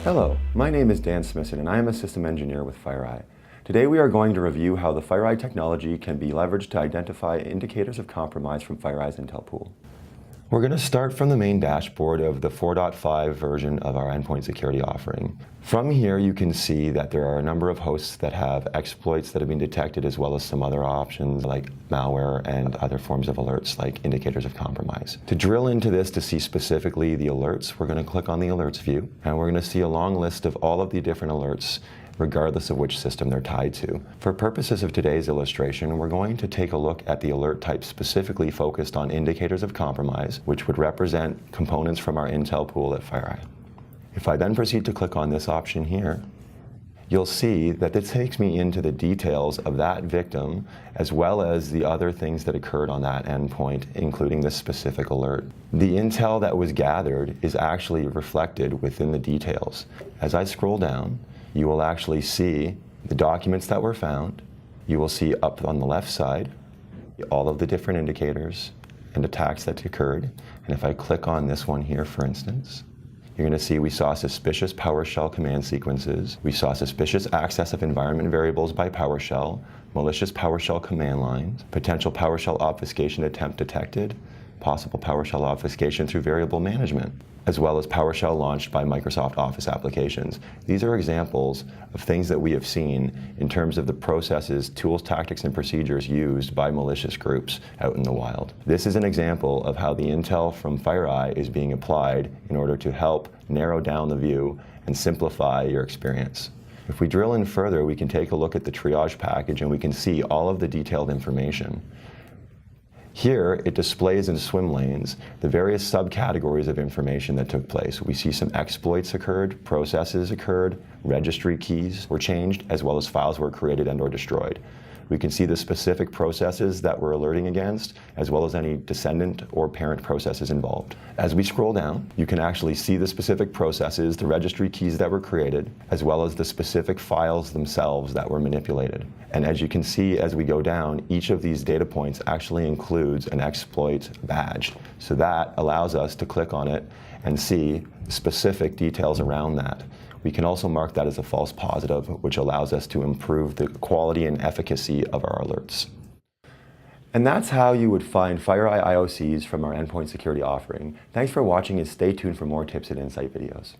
Hello, my name is Dan Smithson and I am a system engineer with FireEye. Today we are going to review how the FireEye technology can be leveraged to identify indicators of compromise from FireEye's Intel pool. We're going to start from the main dashboard of the 4.5 version of our endpoint security offering. From here you can see that there are a number of hosts that have exploits that have been detected, as well as some other options like malware and other forms of alerts like indicators of compromise. To drill into this to see specifically the alerts, we're going to click on the alerts view and we're going to see a long list of all of the different alerts regardless of which system they're tied to. For purposes of today's illustration, we're going to take a look at the alert type specifically focused on indicators of compromise, which would represent components from our Intel pool at FireEye. If I then proceed to click on this option here, you'll see that this takes me into the details of that victim, as well as the other things that occurred on that endpoint, including this specific alert. The intel that was gathered is actually reflected within the details. As I scroll down, you will actually see the documents that were found. You will see up on the left side all of the different indicators and attacks that occurred. And if I click on this one here, for instance, you're going to see we saw suspicious PowerShell command sequences. We saw suspicious access of environment variables by PowerShell, malicious PowerShell command lines, potential PowerShell obfuscation attempt detected, possible PowerShell obfuscation through variable management, as well as PowerShell launched by Microsoft Office applications. These are examples of things that we have seen in terms of the processes, tools, tactics, and procedures used by malicious groups out in the wild. This is an example of how the intel from FireEye is being applied in order to help narrow down the view and simplify your experience. If we drill in further, we can take a look at the triage package and we can see all of the detailed information. Here, it displays in swim lanes the various subcategories of information that took place. We see some exploits occurred, processes occurred, registry keys were changed, as well as files were created and/or destroyed. We can see the specific processes that we're alerting against, as well as any descendant or parent processes involved. As we scroll down, you can actually see the specific processes, the registry keys that were created, as well as the specific files themselves that were manipulated. And as you can see as we go down, each of these data points actually includes an exploit badge. So that allows us to click on it and see specific details around that. We can also mark that as a false positive, which allows us to improve the quality and efficacy of our alerts. And that's how you would find FireEye IOCs from our endpoint security offering. Thanks for watching and stay tuned for more tips and insight videos.